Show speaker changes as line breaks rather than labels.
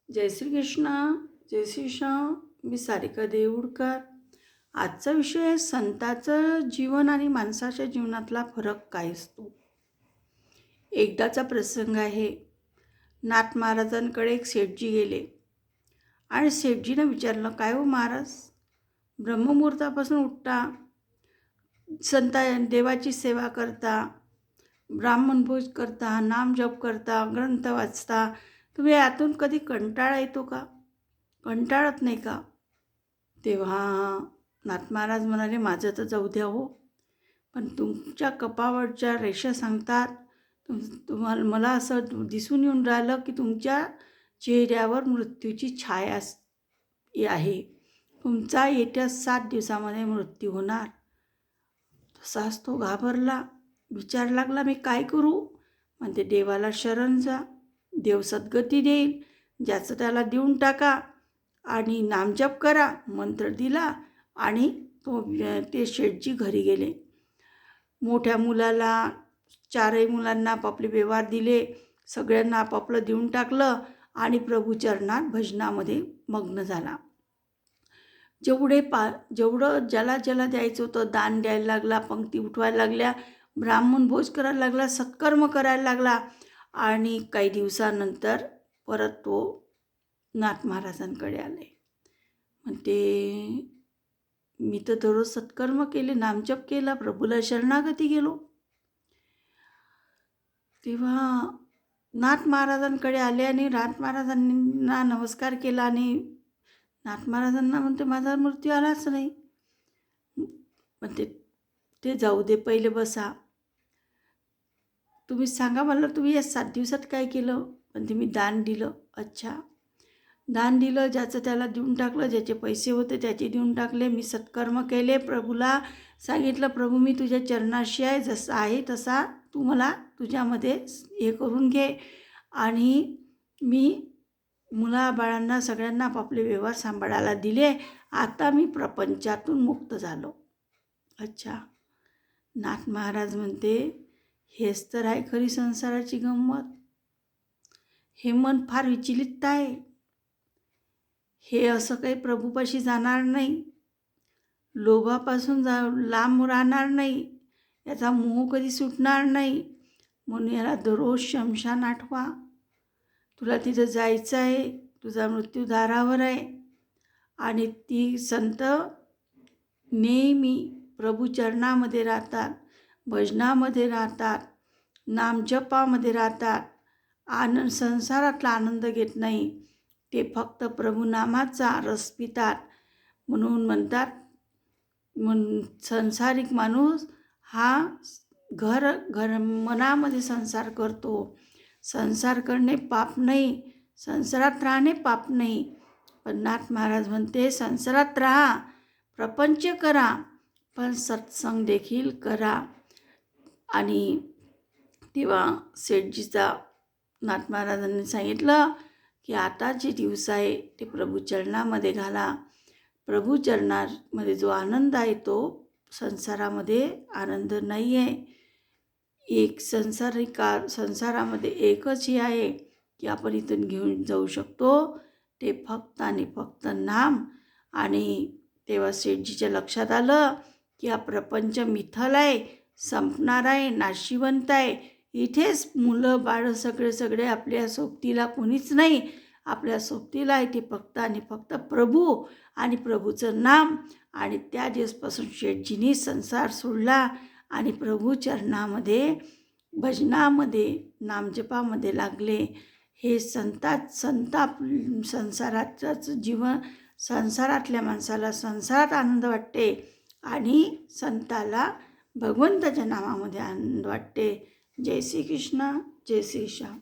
जय श्री कृष्ण. जय श्री श्याम. मी सारिका देऊळकर. आजचा विषय आहे संतांचं जीवन आणि माणसाच्या जीवनातला फरक काय असतो. एकदाचा प्रसंग आहे. नाथ महाराजांकडे एक सेठजी गेले आणि सेठजीनं विचारलं, काय हो महाराज, ब्रह्ममुहूर्तापासून उठता, संता देवाची सेवा करता, ब्राह्मणभोज करता, नामजप करता, ग्रंथ वाचता, तुम्ही यातून कधी कंटाळा येतो का? कंटाळत नाही का? तेव्हा नाथ महाराज म्हणाले, माझं तर जाऊ द्या हो, पण तुमच्या कपाळावरच्या रेषा सांगतात, तुम्हाला मला असं दिसून येऊन राहिलं की तुमच्या चेहऱ्यावर मृत्यूची छाया आहे. तुमचा येत्या 7 दिवसामध्ये मृत्यू होणार. तसाच तो घाबरला. विचार लागला, मी काय करू? म्हणते, देवाला शरण जा, देव सद्गती देईल. ज्याचं त्याला देऊन टाका आणि नामजप करा. मंत्र दिला आणि ते शेठजी घरी गेले. मोठ्या मुलाला, 4ही मुलांना आपापले व्यवहार दिले, सगळ्यांना आपापलं देऊन टाकलं आणि प्रभुचरणात भजनामध्ये मग्न झाला. जेवढं ज्याला ज्याला द्यायचं होतं दान द्यायला लागला, पंक्ती उठवायला लागल्या, ब्राह्मण भोज करायला लागला, सत्कर्म करायला लागला. आणि काही दिवसानंतर परत तो नाथ महाराजांकडे आले. म्हणते, मी तर दररोज सत्कर्म केले, नामजप केला, प्रभूला शरणागती गेलो. तेव्हा नाथ महाराजांकडे आले आणि नाथ महाराजांना नमस्कार केला आणि नाथ महाराजांना म्हणते, माझा मृत्यू आलाच नाही. म्हणते, ते जाऊ दे, पहिले बसा, तुम्ही सांगा मला, तुम्ही या 7 दिवसात काय केलं? म्हणते, मी दान दिलं. अच्छा, दान दिलं, ज्याचं त्याला देऊन टाकलं, ज्याचे पैसे होते त्याचे देऊन टाकले. मी सत्कर्म केले, प्रभूला सांगितलं, प्रभू मी तुझ्या चरणाशी आहे, जसा आहे तसा तू मला तुझ्यामध्ये हे करून घे. आणि मी मुलाबाळांना सगळ्यांना आपापले व्यवहार सांभाळायला दिले. आता मी प्रपंचातून मुक्त झालो. अच्छा. नाथ महाराज म्हणते, हेच तर आहे खरी संसाराची गंमत. हे मन फार विचलित आहे. हे असं काही प्रभूपाशी जाणार नाही, लोभापासून लांब राहणार नाही, याचा मोह कधी सुटणार नाही. म्हणून याला दररोज शमशान आठवा. तुला तिथं जायचं आहे, तुझा मृत्यू दारावर आहे. आणि ती संत नेहमी प्रभुचरणामध्ये राहतात, भजनामध्ये राहतात, नामजपामध्ये राहतात, संसारातला आनंद घेत नाही. ते फक्त प्रभुनामाचा रस पितात. म्हणून म्हणतात, संसारिक माणूस हा मनामध्ये संसार करतो. संसार करणे पाप नाही, संसारात राहणे पाप नाही. पण नाथ महाराज म्हणते, संसारात राहा, प्रपंच करा, पण सत्संग देखील करा. आणि तेव्हा सेठजीचा नाथ महाराजांनी सांगितलं की आता जे दिवस आहे ते प्रभुचरणामध्ये घाला. प्रभुचरणामध्ये जो आनंद आहे तो संसारामध्ये आनंद नाही आहे. एक संसारामध्ये एकच हे आहे की आपण इथून घेऊन जाऊ शकतो, ते फक्त आणि फक्त नाम. आणि तेव्हा सेठजीच्या लक्षात आलं की हा प्रपंच मिथल आहे, संपणार आहे, नाशिवंत आहे. इथेच मुलं बाळं सगळे आपल्या सोबतीला कोणीच नाही. आपल्या सोबतीला आहे ते फक्त आणि फक्त प्रभू आणि प्रभूचं नाम. आणि त्या दिवसपासून शेठजींनी संसार सोडला आणि प्रभुचरणामध्ये, भजनामध्ये, नामजपामध्ये लागले. हे संसाराचंच जीवन, संसारातल्या माणसाला संसारात आनंद वाटते आणि संताला भगवंताच्या नामामध्ये आनंद वाटते. जय श्री कृष्ण. जय श्री श्याम.